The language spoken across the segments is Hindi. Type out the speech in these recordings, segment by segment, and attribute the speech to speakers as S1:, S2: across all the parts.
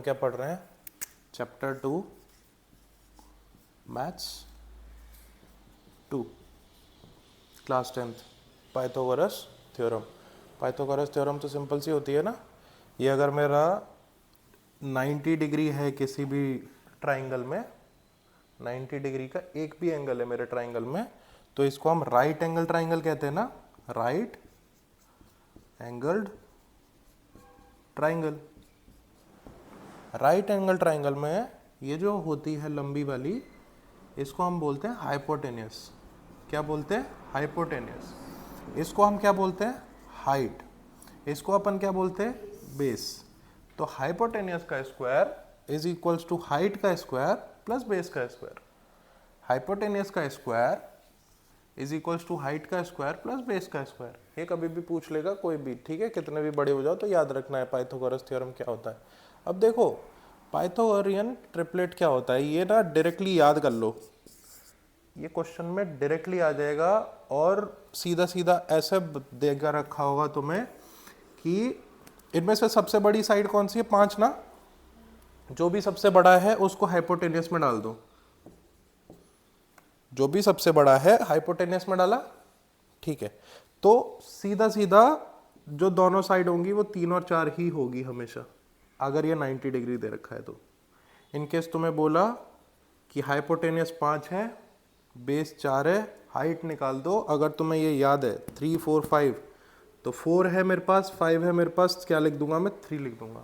S1: क्या पढ़ रहे हैं? Chapter 2 maths 2 class 10th Pythagoras theorem. Pythagoras theorem तो सिंपल सी होती है ना। ये अगर मेरा 90 डिग्री है किसी भी ट्राइंगल में, 90 डिग्री का एक भी एंगल है मेरे ट्राइंगल में, तो इसको हम राइट एंगल ट्राइंगल कहते हैं ना, right angled triangle. Right angle triangle में ये जो होती है लंबी वाली, इसको हम बोलते हैं हाइपोटेनियस। क्या बोलते हैं? हाइपोटेनियस। इसको हम क्या बोलते हैं? हाइट। इसको अपन क्या बोलते हैं? बेस। तो हाइपोटेनियस का square is equals to height का स्क्वायर प्लस बेस का स्क्वायर। हाइपोटेनियस का square is equals to height का स्क्वायर प्लस बेस का स्क्वायर। ये कभी भी पूछ लेगा कोई भी, ठीक है, कितने भी बड़े हो जाओ तो याद रखना है पाइथागोरस थ्योरम क्या होता है। अब देखो पाइथागोरियन ट्रिपलेट क्या होता है, ये ना डायरेक्टली याद कर लो, ये क्वेश्चन में डायरेक्टली आ जाएगा। और सीधा सीधा ऐसे देकर रखा होगा तुम्हें कि इनमें से सबसे बड़ी साइड कौन सी है? 5 ना। जो भी सबसे बड़ा है उसको हाइपोटेनियस में डाल दो। जो भी सबसे बड़ा है हाइपोटेनियस में डाला, ठीक है। तो सीधा सीधा जो दोनों साइड होंगी वो 3 और 4 ही होगी हमेशा, अगर ये 90 डिग्री दे रखा है तो। इनकेस तुम्हें बोला कि हाइपोटेनियस 5 है, बेस 4 है, हाइट निकाल दो, अगर तुम्हें ये याद है 3 4 5, तो 4 है मेरे पास, 5 है मेरे पास, क्या लिख दूंगा मैं? 3 लिख दूंगा।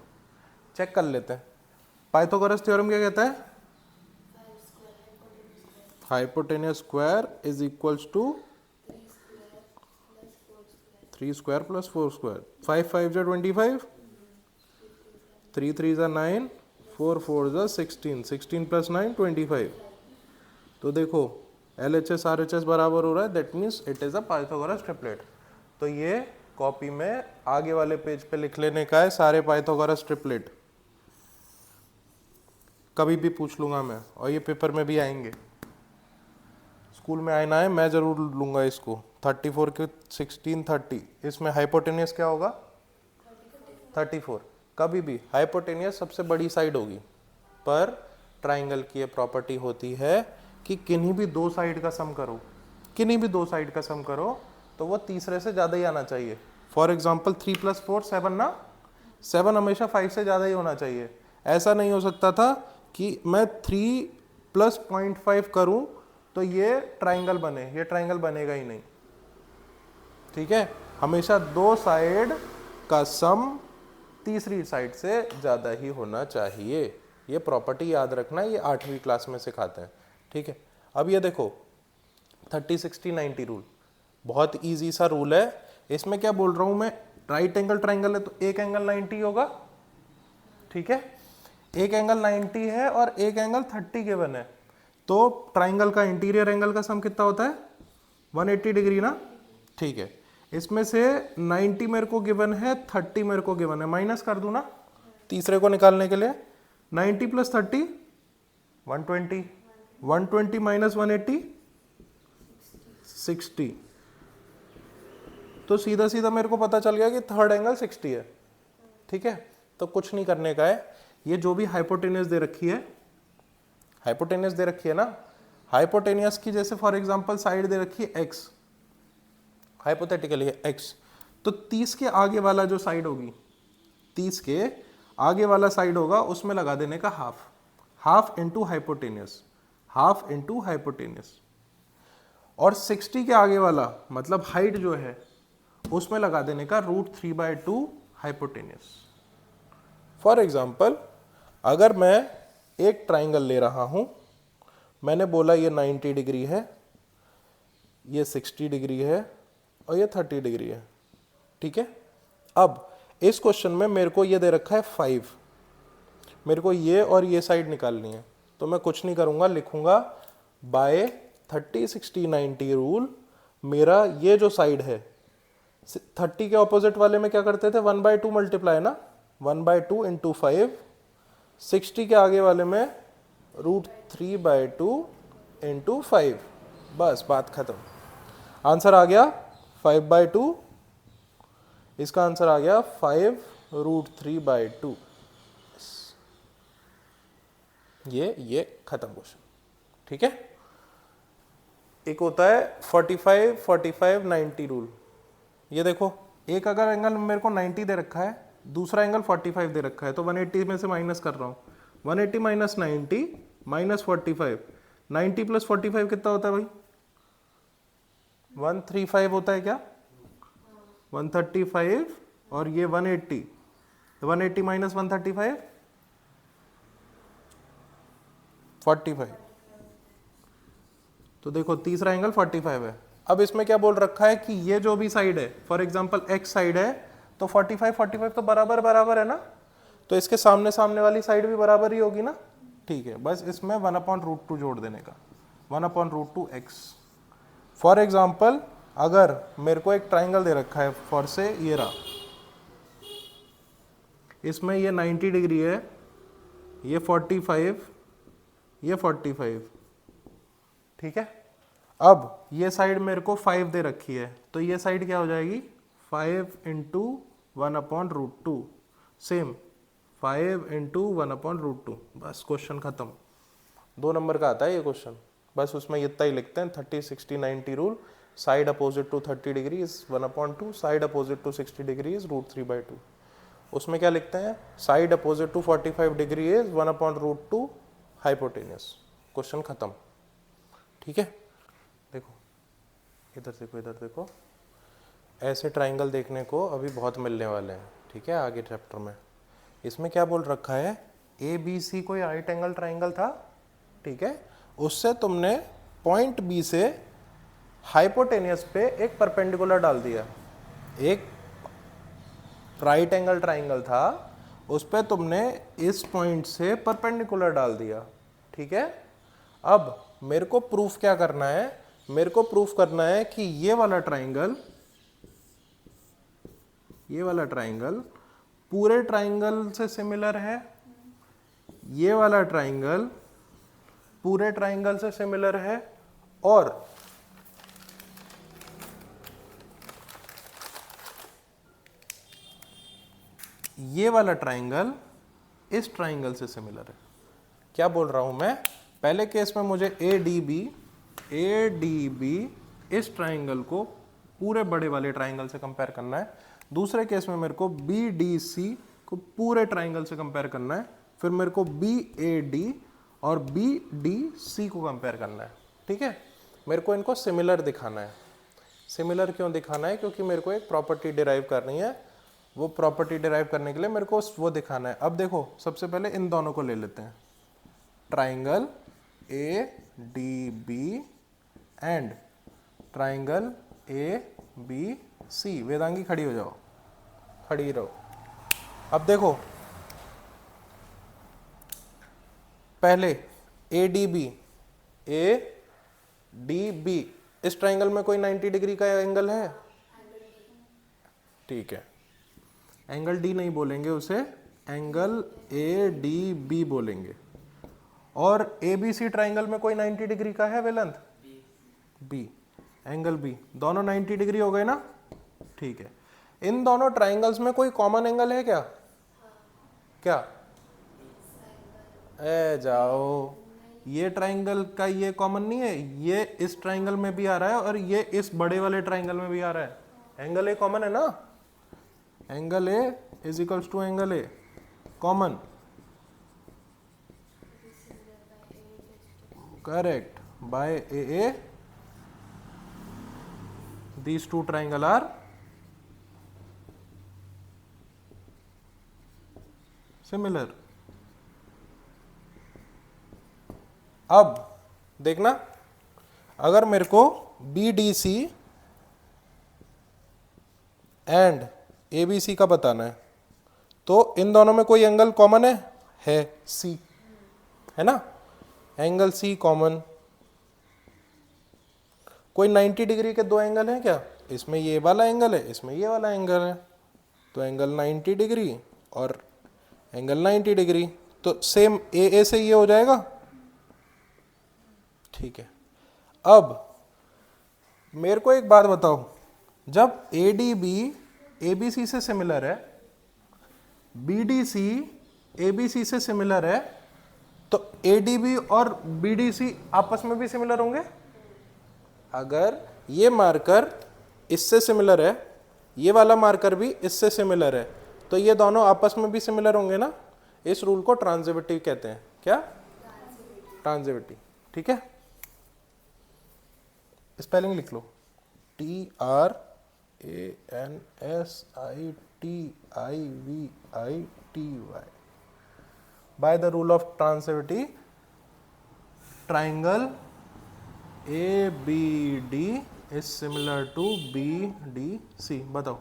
S1: चेक कर लेते हैं पाइथागोरस थ्योरम क्या कहता है? Hypotenuse square is equals to 3 square plus 4 square. 5 5 जा 25, 3 3 जा 9, 4 4 जा 16, 16 प्लस 9 25। तो देखो LHS RHS बराबर हो रहा है, that means it is a Pythagoras triplet. तो ये कॉपी में आगे वाले पेज पे लिख लेने का है सारे पाइथागोरस ट्रिपलेट, कभी भी पूछ लूंगा मैं, और ये पेपर में भी आएंगे। स्कूल में आना है, मैं जरूर लूंगा इसको। 34 के 16 30, इसमें हाइपोटेनियस क्या होगा? 34। कभी भी हाइपोटेनियस सबसे बड़ी साइड होगी, पर ट्राइंगल की ये प्रॉपर्टी होती है कि किन्हीं भी दो साइड का सम करो, किन्हीं भी दो साइड का सम करो तो वो तीसरे से ज़्यादा ही आना चाहिए। फॉर एग्जाम्पल 3 + 4 7 ना, 7 हमेशा 5 से ज़्यादा ही होना चाहिए। ऐसा नहीं हो सकता था कि मैं 3 + 0.5 करूं तो ये ट्राइंगल बने, ये ट्राइंगल बनेगा ही नहीं, ठीक है। हमेशा दो साइड का सम तीसरी साइड से ज़्यादा ही होना चाहिए। ये प्रॉपर्टी याद रखना, ये 8वीं क्लास में सिखाते हैं, ठीक है। अब ये देखो 30 60 90 रूल, बहुत इजी सा रूल है। इसमें क्या बोल रहा हूं मैं? राइट एंगल ट्राइंगल है तो एक एंगल 90 होगा, ठीक है। एक एंगल 90 है और एक एंगल 30 गिवन है, तो ट्राइंगल का इंटीरियर एंगल का सम कितना होता है? 180 डिग्री ना, ठीक है। इसमें से 90 मेरे को गिवन है, 30 मेरे को गिवन है, माइनस कर दूं ना तीसरे को निकालने के लिए। 90 + 30 120, 120 - 180 60। तो सीधा सीधा मेरे को पता चल गया कि थर्ड एंगल 60 है, ठीक है। तो कुछ नहीं करने का है, ये जो भी हाइपोटेनियस दे रखी है, हाइपोटेनियस दे रखी है ना, हाइपोटेनियस की जैसे फॉर एग्जांपल साइड दे रखी है x, हाइपोथेटिकली है x, तो 30 के आगे वाला जो साइड होगी, 30 के आगे वाला साइड होगा, उसमें लगा देने का half, half into hypotenuse, half into hypotenuse. और 60 के आगे वाला मतलब हाइट जो है, उसमें लगा देने का √3/2 हाइपोटेनियस। फॉर एग्जाम्पल अगर मैं एक ट्राइंगल ले रहा हूं, मैंने बोला ये 90 डिग्री है, ये 60 डिग्री है और ये 30 डिग्री है, ठीक है। अब इस क्वेश्चन में मेरे को ये दे रखा है 5, मेरे को ये और ये साइड निकालनी है, तो मैं कुछ नहीं करूंगा, लिखूंगा बाय 30 60 90 रूल। मेरा ये जो साइड है 30 के ऑपोजिट वाले में क्या करते थे? 1/2 मल्टीप्लाई ना, 1/2 × 5। 60 के आगे वाले में √3/2 × 5, बस बात खत्म। आंसर आ गया 5/2, इसका आंसर आ गया 5 √3/2। ये खत्म क्वेश्चन। ठीक है, एक होता है 45 45 90 रूल। ये देखो, एक अगर एंगल मेरे को 90 दे रखा है, दूसरा एंगल 45 दे रखा है, तो 180 में से माइनस कर रहा हूँ। 180 माइनस 90 माइनस 45, 90 प्लस 45 कितना होता है भाई? 135 होता है क्या? 135 और ये 180, 180 माइनस 135 45। तो देखो तीसरा एंगल 45 है। अब इसमें क्या बोल रखा है कि ये जो भी साइड है, फॉर एग्जांपल एक्स साइड है, तो 45 45 तो बराबर बराबर है ना, तो इसके सामने सामने वाली साइड भी बराबर ही होगी ना। ठीक है, बस इसमें 1/√2 जोड़ देने का, 1/√2 एक्स। फॉर एग्जाम्पल अगर मेरे को एक ट्राइंगल दे रखा है, फॉर से ये रहा, इसमें ये 90 डिग्री है, ये 45, ये 45। ठीक है, अब ये साइड मेरे को 5 दे रखी है, तो ये साइड क्या हो जाएगी? 5 इंटू 1/√2, सेम 5 इंटू 1/√2। बस क्वेश्चन खत्म। 2 नंबर का आता है ये क्वेश्चन, बस उसमें इतना ही लिखते हैं 30 60 90 rule. Side opposite to 30 degree is 1/2, side opposite to 60 degree is √3/2। उसमें क्या लिखते हैं? Side opposite to 45 degree is 1/√2 hypotenuse. Question खत्म। ठीक है, देखो इधर देखो, इधर देखो, ऐसे ट्राइंगल देखने को अभी बहुत मिलने वाले हैं। ठीक है, आगे चैप्टर में। इसमें क्या बोल रखा है? ए बी सी कोई राइट एंगल ट्राइंगल था, ठीक है, उससे तुमने पॉइंट बी से हाइपोटेनियस पे एक परपेंडिकुलर डाल दिया। एक राइट एंगल ट्राइंगल था, उस पे तुमने इस पॉइंट से परपेंडिकुलर डाल दिया। ठीक है, अब मेरे को प्रूफ क्या करना है? मेरे को प्रूफ करना है कि ये वाला ट्राइंगल पूरे ट्राइंगल से सिमिलर है, ये वाला ट्राइंगल पूरे ट्राइंगल से सिमिलर है, और ये वाला ट्राइंगल इस ट्राइंगल से सिमिलर है। क्या बोल रहा हूं मैं? पहले केस में मुझे ए डी बी इस ट्राइंगल को पूरे बड़े वाले ट्राइंगल से कंपेयर करना है। दूसरे केस में मेरे को बी डी सी को पूरे ट्राइंगल से कंपेयर करना है। फिर मेरे को बी ए डी और बी डी सी को कंपेयर करना है। ठीक है, मेरे को इनको सिमिलर दिखाना है। सिमिलर क्यों दिखाना है? क्योंकि मेरे को एक प्रॉपर्टी डिराइव करनी है। वो प्रॉपर्टी डिराइव करने के लिए मेरे को वो दिखाना है। अब देखो, सबसे पहले इन दोनों को ले लेते हैं, triangle A D B and triangle A B C. Vedangi खड़ी हो जाओ, खड़ी रहो। अब देखो, पहले ए डी बी, इस ट्राइंगल में कोई 90 डिग्री का एंगल है? ठीक है, एंगल डी नहीं बोलेंगे उसे, एंगल ए डी बी बोलेंगे। और ए बी सी ट्राइंगल में कोई 90 डिग्री का है वेलंथ? बी, एंगल बी, दोनों 90 डिग्री हो गए ना। ठीक है, इन दोनों ट्राइंगल्स में कोई कॉमन एंगल है क्या? क्या? ए जाओ, ये ट्राइंगल का ये कॉमन नहीं है, ये इस ट्राइंगल में भी आ रहा है और ये इस बड़े वाले ट्राइंगल में भी आ रहा है। एंगल ए कॉमन है ना, angle A is equals to angle A common. Correct, by A these two triangle are similar। अब देखना, अगर मेरे को B D C and A B C का बताना है, तो इन दोनों में कोई एंगल कॉमन है सी, है ना, एंगल सी कॉमन। कोई 90 डिग्री के दो एंगल हैं क्या? इसमें ये वाला एंगल है, इसमें ये वाला एंगल है, तो एंगल 90 डिग्री और एंगल 90 डिग्री, तो सेम ए से ये हो जाएगा। ठीक है, अब मेरे को एक बात बताओ, जब A D B A B C से सिमिलर है, B D C A B C से सिमिलर है, तो ADB और BDC आपस में भी सिमिलर होंगे। अगर ये मार्कर इससे सिमिलर है, ये वाला मार्कर भी इससे सिमिलर है, तो ये दोनों आपस में भी सिमिलर होंगे ना। इस रूल को ट्रांजिटिविटी कहते हैं। क्या? ट्रांजिटिविटी। ठीक है, स्पेलिंग लिख लो, TRANSITIVITY। By the rule of transitivity, triangle ABD is similar to BDC। बताओ।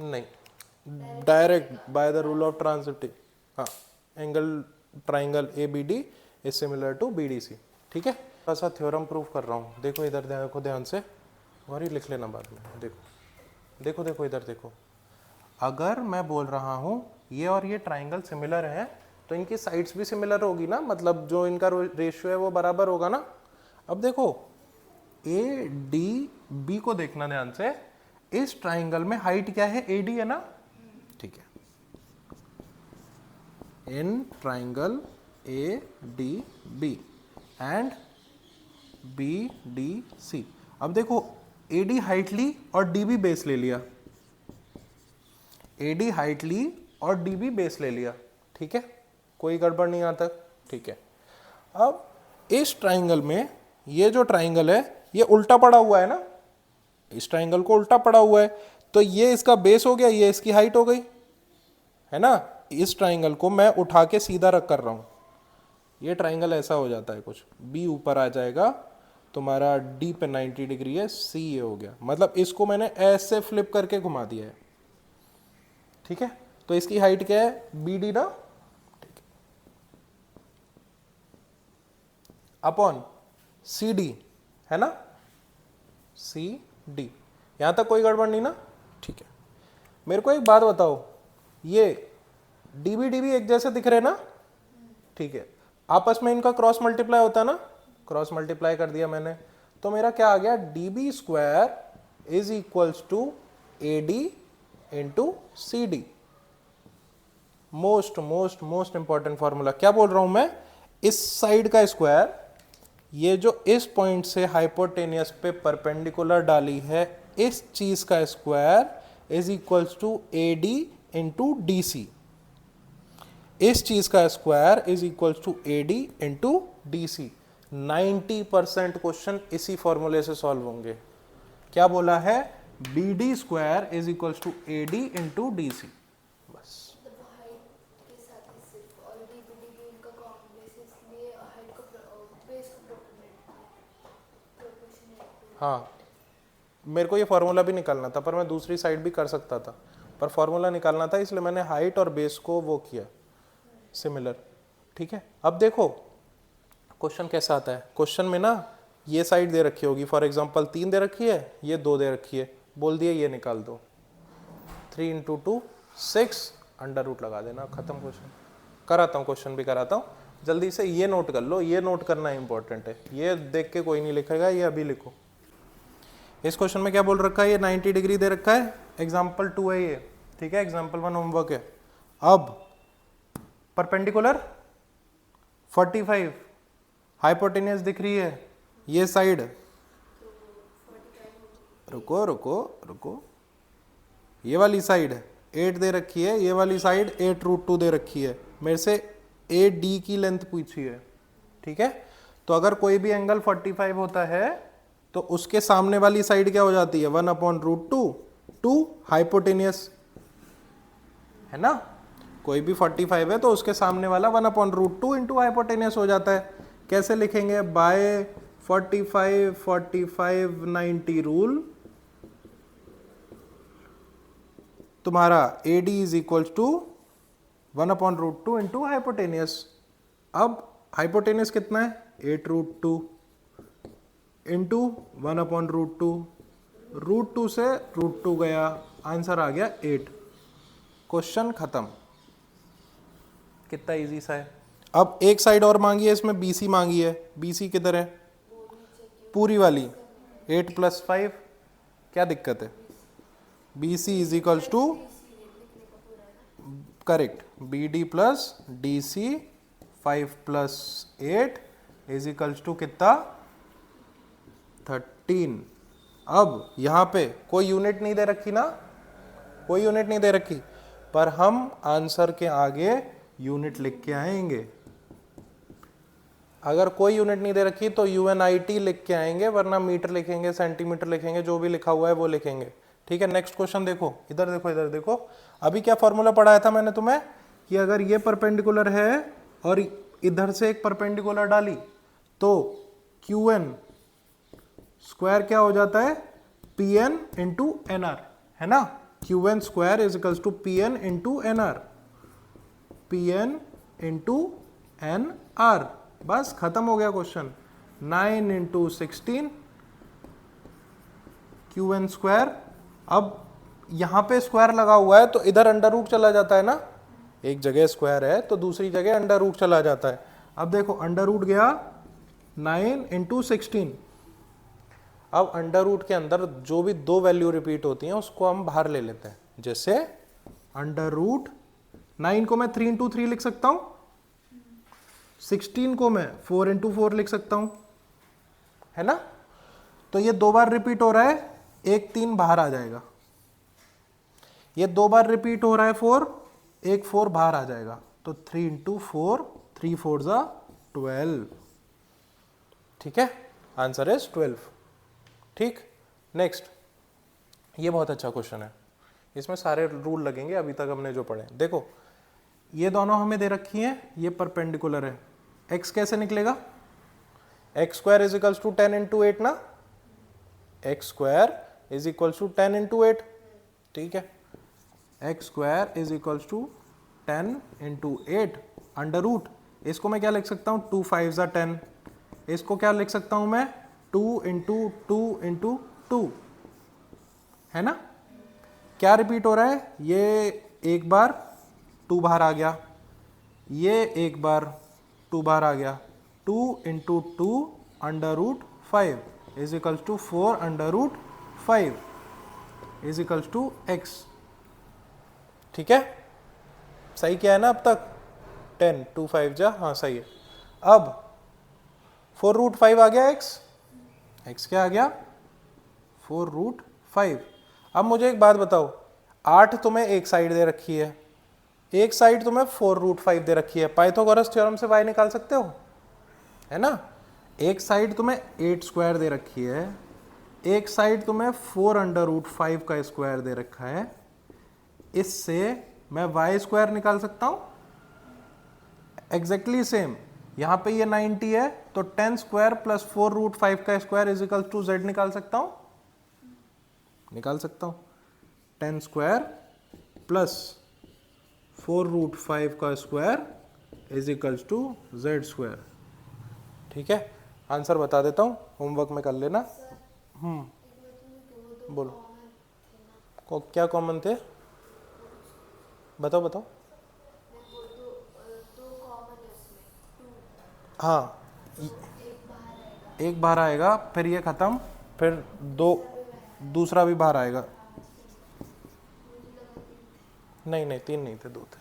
S1: नहीं, direct by the rule of transitivity. हाँ, angle triangle ABD is similar to BDC। ठीक है, ऐसा थ्योरम प्रूव कर रहा हूँ। देखो इधर देखो ध्यान से, और ही लिख लेना बाद में। देखो देखो देखो इधर देखो, अगर मैं बोल रहा हूँ ये और ये ट्राइंगल सिमिलर है, तो इनकी साइड्स भी सिमिलर होगी ना, मतलब जो इनका रेशियो है वो बराबर होगा ना। अब देखो ADB को देखना ध्यान से, इस ट्राइंगल में हाइट क्या है? AD है ना। ठीक है, in triangle ADB and BDC। अब देखो AD हाइट ली और DB बेस ले लिया, AD हाइट ली और DB बेस ले लिया। ठीक है, कोई गड़बड़ नहीं यहाँ तक। ठीक है, अब इस ट्राइंगल में ये जो ट्राइंगल है ये उल्टा पड़ा हुआ है ना, इस ट्राइंगल को उल्टा पड़ा हुआ है, तो ये इसका बेस हो गया, ये इसकी हाइट हो गई, है ना। इस ट्राइंगल को मैं उठा के सीधा रख कर रहा हूं, ये ट्राइंगल ऐसा हो जाता है कुछ, B ऊपर आ जाएगा, तुम्हारा D पे 90 डिग्री है, C ये हो गया, मतलब इसको मैंने ऐसे फ्लिप करके घुमा दिया है। ठीक है, तो इसकी हाइट क्या है? BD ना, अपॉन CD, है ना, CD। यहां तक कोई गड़बड़ नहीं ना। ठीक है, मेरे को एक बात बताओ, ये DB एक जैसे दिख रहे ना। ठीक है, आपस में इनका क्रॉस मल्टीप्लाई होता है ना, क्रॉस मल्टीप्लाई कर दिया मैंने, तो मेरा क्या आ गया? DB square is equals to AD into CD। Most most most important formula. क्या बोल रहा हूं मैं? इस साइड का स्क्वायर, ये जो इस पॉइंट से हाइपोटेनियस पे परपेंडिकुलर डाली है, इस चीज का square is equals to AD into DC। इस चीज का square is equals to AD into DC। 90% question इसी फॉर्मूले से सॉल्व होंगे। क्या बोला है? BD square is equals to AD into DC। बस, हाँ, मेरे को ये फार्मूला भी निकालना था, पर मैं दूसरी साइड भी कर सकता था, पर फार्मूला निकालना था, इसलिए मैंने हाइट और बेस को वो किया सिमिलर। ठीक है, अब देखो क्वेश्चन कैसा आता है। क्वेश्चन में ना ये साइड दे रखी होगी, फॉर एग्जांपल 3 दे रखी है, ये 2 दे रखी है, बोल दिया ये निकाल दो, 3 इंटू 2 6, अंडर रूट लगा देना, खत्म क्वेश्चन। कराता हूँ, क्वेश्चन भी कराता हूँ, जल्दी से ये नोट कर लो, ये नोट करना इंपॉर्टेंट है, ये देख के कोई नहीं लिखेगा, ये अभी लिखो। इस क्वेश्चन में क्या बोल रखा है? ये 90 डिग्री दे रखा है, एग्जाम्पल 2 है ये। ठीक है, एग्जाम्पल 1 होमवर्क है। अब परपेंडिकुलर 45, हाइपोटेनियस दिख रही है ये साइड, रुको रुको रुको, ये वाली साइड 8 दे रखी है, ये वाली साइड 8√2 दे रखी है, मेरे से AD की लेंथ पूछी है। ठीक है, तो अगर कोई भी एंगल 45 होता है तो उसके सामने वाली साइड क्या हो जाती है? 1/√2 टू हाइपोटेनियस, है ना। कोई भी 45 है तो उसके सामने वाला 1/√2 इंटू हाइपोटेनियस हो जाता है। कैसे लिखेंगे? बाय 45-45-90 रूल, तुम्हारा AD is equal to 1/√2 into hypotenuse. अब हाइपोटेनियस कितना है? 8√2 इंटू 1/√2, √2 से √2 गया, आंसर आ गया 8। क्वेश्चन खत्म। कितना इजी सा है। अब एक साइड और मांगी है, इसमें BC मांगी है, BC किधर है? पूरी वाली 8 + 5, क्या दिक्कत है? BC is equals to correct, B D plus D C 5 plus 8 is equals to कितना 13। अब यहां पे कोई यूनिट नहीं दे रखी ना, कोई यूनिट नहीं दे रखी, पर हम आंसर के आगे यूनिट लिख के आएंगे। अगर कोई यूनिट नहीं दे रखी तो यूएनआईटी लिख के आएंगे, वरना मीटर लिखेंगे, सेंटीमीटर लिखेंगे, जो भी लिखा हुआ है वो लिखेंगे। ठीक है, नेक्स्ट क्वेश्चन देखो, इधर देखो, इधर देखो। अभी क्या फॉर्मूला पढ़ाया था मैंने तुम्हें कि अगर ये परपेंडिकुलर है और इधर से एक परपेंडिकुलर डाली तो क्यूएन स्क्वायर क्या हो जाता है, P N into N R, है ना। Q N square is equals to P N into N R, P N into N R. बस खत्म हो गया question. 9 into 16 Q N square. अब यहां पे स्क्वायर लगा हुआ है तो इधर अंडर रूट चला जाता है ना, एक जगह स्क्वायर है तो दूसरी जगह अंडर रूट चला जाता है। अब देखो अंडर रूट गया 9 इंटू 16। अब अंडर रूट के अंदर जो भी दो वैल्यू रिपीट होती हैं उसको हम बाहर ले लेते हैं। जैसे अंडर रूट 9 को मैं 3 इंटू 3 लिख सकता हूं, 16 को मैं 4 इंटू 4 लिख सकता हूं, है ना। तो ये दो बार रिपीट हो रहा है, एक 3 बाहर आ जाएगा। ये दो बार रिपीट हो रहा है 4, एक 4 बाहर आ जाएगा। तो 3 इंटू 4, 3 4 जा 12। ठीक है, आंसर इज 12। ठीक, नेक्स्ट, ये बहुत अच्छा क्वेश्चन है, इसमें सारे रूल लगेंगे अभी तक हमने जो पढ़े। देखो ये दोनों हमें दे रखी हैं, ये परपेंडिकुलर है। x कैसे निकलेगा, x square is equals to 10 into 8 ना, x square is equals to 10 into 8। ठीक है, x square is equals to 10 into 8 under root. इसको मैं क्या लिख सकता हूँ, 2 5 जा 10। इसको क्या लिख सकता हूँ मैं, 2 इंटू 2 इंटू 2, है ना। क्या रिपीट हो रहा है, ये एक बार 2 बाहर आ गया, ये एक बार 2 बाहर आ गया। 2 into 2 under root 5 is equals to 4 under root 5 is equals to x। ठीक है, सही क्या है ना अब तक, 10 2 5 जा, हाँ सही है। अब 4 रूट 5 आ गया x क्या आ गया, 4 रूट 5। अब मुझे एक बात बताओ, 8 तुम्हें एक साइड दे रखी है, एक साइड तुम्हें 4 रूट 5 दे रखी है। पाइथागोरस थ्योरम से y निकाल सकते हो, है ना। एक साइड तुम्हें 8 स्क्वायर दे रखी है, एक साइड तुम्हें 4 अंडर रूट 5 का स्क्वायर दे रखा है। इससे मैं y स्क्वायर निकाल सकता हूं, एग्जैक्टली सेम। यहां पे ये 90 है तो 10 स्क्वायर प्लस 4 रूट 5 का square is equal to z निकाल सकता हूं, निकाल सकता हूं। 10 स्क्वायर प्लस 4 रूट 5 का square is equals to z square. ठीक है, आंसर बता देता हूँ, होमवर्क में कर लेना। बोलो क्या कॉमन थे, बताओ बताओ। हाँ, एक बाहर आएगा, फिर ये खत्म, फिर दूसरा भी बाहर आएगा। नहीं 3 नहीं थे, 2 थे।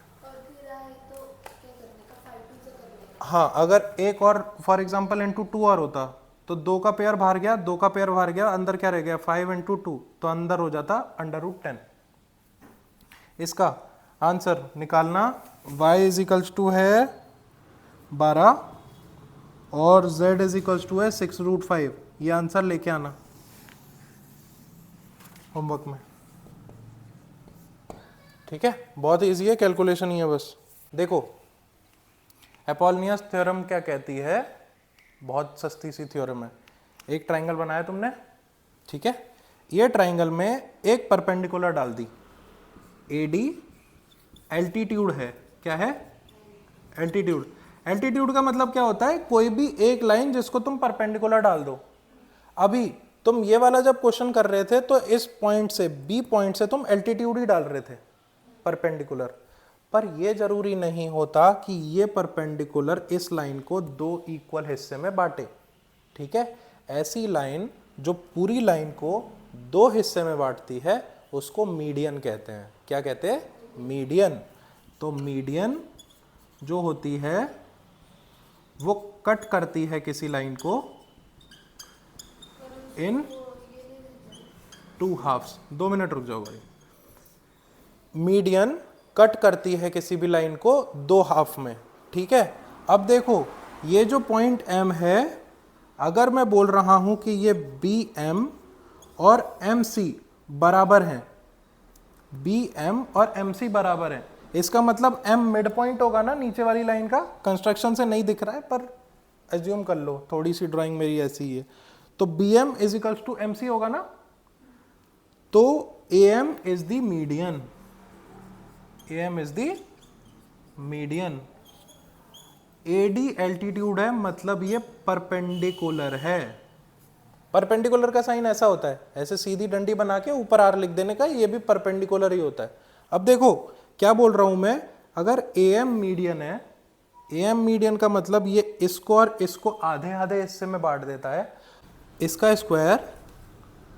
S1: हाँ, अगर एक और फॉर एग्जाम्पल इंटू 2 और होता तो 2 का पेयर बाहर गया, 2 का पेयर बाहर गया, अंदर क्या रह गया, 5 इंटू 2, तो अंदर हो जाता अंडर रूट 10। इसका आंसर निकालना, y इज इक्वल्स टू है 12 और z इज इक्वल्स टू है 6 रूट 5। ये आंसर लेके आना होमवर्क में। ठीक है, बहुत इजी है, कैलकुलेशन ही है बस। देखो एपोलिनियस थ्योरम क्या कहती है, बहुत सस्ती सी थ्योरम है। एक ट्राइंगल बनाया तुमने, ठीक है, ये ट्राइंगल में एक परपेंडिकुलर डाल दी, AD एल्टीट्यूड है, क्या है, एल्टीट्यूड। एल्टीट्यूड का मतलब क्या होता है, कोई भी एक लाइन जिसको तुम परपेंडिकुलर डाल दो। अभी तुम ये वाला जब क्वेश्चन कर रहे थे तो इस पॉइंट से, B पॉइंट से तुम एल्टीट्यूड ही डाल रहे थे परपेंडिकुलर, पर यह जरूरी नहीं होता कि ये परपेंडिकुलर इस लाइन को 2 इक्वल हिस्से में बांटे। ठीक है, ऐसी लाइन जो पूरी लाइन को 2 हिस्से में बांटती है उसको मीडियन कहते हैं। क्या कहते हैं, मीडियन। तो मीडियन जो होती है वो कट करती है किसी लाइन को इन 2 हाफ्स। 2 मिनट रुक जाओ भाई। मीडियन कट करती है किसी भी लाइन को 2 हाफ में, ठीक है। अब देखो ये जो पॉइंट M है, अगर मैं बोल रहा हूं कि ये BM और MC बराबर हैं, BM और MC बराबर हैं, इसका मतलब M मिड पॉइंट होगा ना नीचे वाली लाइन का। कंस्ट्रक्शन से नहीं दिख रहा है पर एज्यूम कर लो, थोड़ी सी ड्राइंग मेरी ऐसी ही है। तो BM is equals to MC होगा ना, तो AM is the median, AM is the median. AD altitude है, मतलब ये परपेंडिकुलर है। परपेंडिकुलर का साइन ऐसा होता है, ऐसे सीधी डंडी बना के ऊपर R लिख देने का, ये भी परपेंडिकुलर ही होता है। अब देखो क्या बोल रहा हूं मैं, अगर AM मीडियन है, AM मीडियन का मतलब ये इसको और इसको आधे आधे हिस्से में बांट देता है। इसका स्क्वायर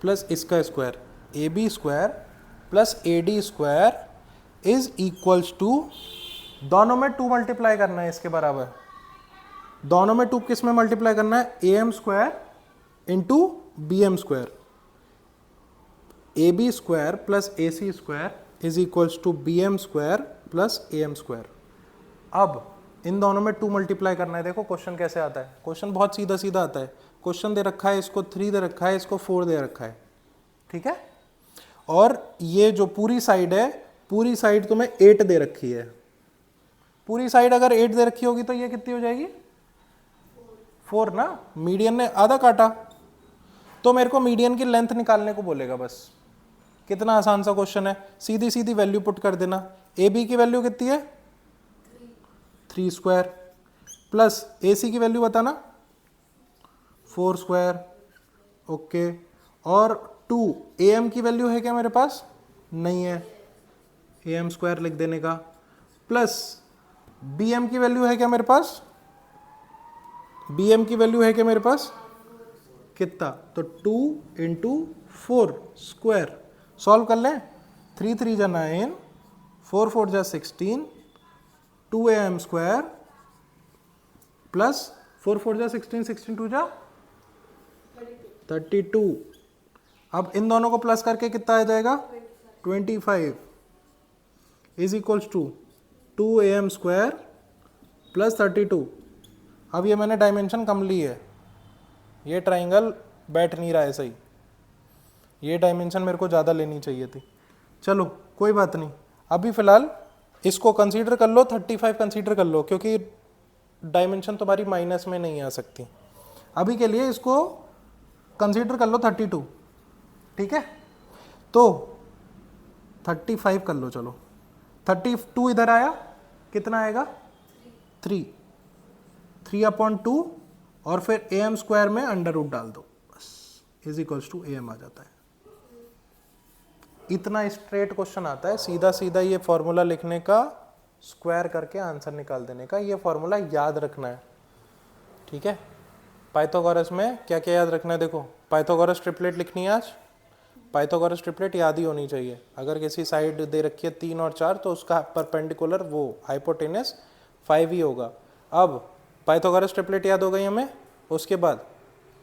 S1: प्लस इसका square, AB square plus AD square is equals to, दोनों में 2 मल्टीप्लाई करना है इसके बराबर। दोनों में 2 किस में मल्टीप्लाई करना है, AM square into BM square. AB square plus AC square is equals to BM square plus AM square. अब इन दोनों में 2 मल्टीप्लाई करना है। देखो क्वेश्चन कैसे आता है, क्वेश्चन बहुत सीधा सीधा आता है। क्वेश्चन दे रखा है, इसको 3 दे रखा है, इसको 4 दे रखा है, ठीक है। और ये जो पूरी साइड है, पूरी साइड तुम्हें 8 दे रखी है। पूरी साइड अगर 8 दे रखी होगी तो ये कितनी हो जाएगी, 4 ना। मीडियन ने आधा काटा, तो मेरे को मीडियन की लेंथ निकालने को बोलेगा बस। कितना आसान सा क्वेश्चन है, सीधी सीधी वैल्यू पुट कर देना। AB की वैल्यू कितनी है, 3 स्क्वायर, प्लस AC की वैल्यू बताना, 4 स्क्वायर, ओके। और 2 AM की वैल्यू है क्या मेरे पास, नहीं है, AM स्क्वायर लिख देने का, प्लस BM की वैल्यू है क्या मेरे पास, BM की वैल्यू है क्या मेरे पास, कितना, तो 2 इंटू 4 स्क्वायर। सॉल्व कर लें, 3 3 जा 9, 4 4 जा 16, 2AM स्क्वायर प्लस 4 4 जा 16, 16 2 जा 32। अब इन दोनों को प्लस करके कितना आ जाएगा, 25 is equals to 2AM square plus 32। अब ये मैंने डायमेंशन कम ली है, ये ट्राइंगल बैठ नहीं रहा है सही, ये डायमेंशन मेरे को ज़्यादा लेनी चाहिए थी। चलो कोई बात नहीं, अभी फ़िलहाल इसको कंसीडर कर लो, 35 कंसीडर कर लो, क्योंकि डायमेंशन तुम्हारी माइनस में नहीं आ सकती। अभी के लिए इसको कंसीडर कर लो 32, ठीक है। तो 35 कर लो, चलो 32 इधर आया, कितना आएगा, 3/2 और फिर AM स्क्वायर में अंडर रूट डाल दो, बस इज इक्वल्स टू AM आ जाता है। इतना स्ट्रेट क्वेश्चन आता है, सीधा सीधा ये फॉर्मूला लिखने का, स्क्वायर करके आंसर निकाल देने का। ये फॉर्मूला याद रखना है, ठीक है। पाइथागोरस में क्या क्या याद रखना है, देखो पाइथागोरस ट्रिपलेट लिखनी है आज। पाइथागोरस ट्रिपलेट याद ही होनी चाहिए। अगर किसी साइड दे रखी है 3 और 4 तो उसका परपेंडिकुलर वो हाइपोटेनस 5 ही होगा। अब पाइथागोरस ट्रिपलेट याद हो गई हमें, उसके बाद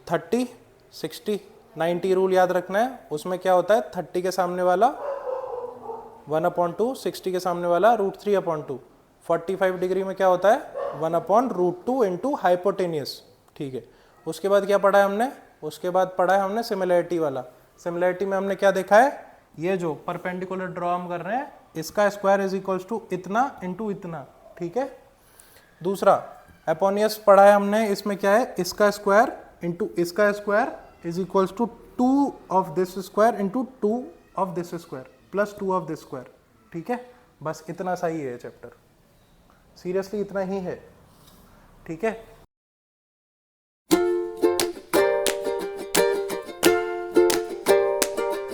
S1: 30 60 90 रूल याद रखना है। उसमें क्या होता है, 30 के सामने वाला 1/2, 60 के सामने वाला √3/2, 45 डिग्री में क्या होता है 1/√2 इंटू हाइपोटेनियस, ठीक है। उसके बाद क्या पढ़ा है हमने, उसके बाद पढ़ा है हमने सिमिलैरिटी वाला। सिमिलैरिटी में हमने क्या देखा है, ये जो परपेंडिकुलर ड्रॉ हम कर रहे हैं, इसका स्क्वायर इज इक्वल्स टू इतना इंटू इतना, ठीक है। दूसरा एपोनियस पढ़ा है हमने, इसमें क्या है, इसका स्क्वायर इंटू इसका square is equals to 2 of this square into 2 of this square plus 2 of this square, ठीक है। बस इतना सा ही है चैप्टर, सीरियसली इतना ही है, ठीक है।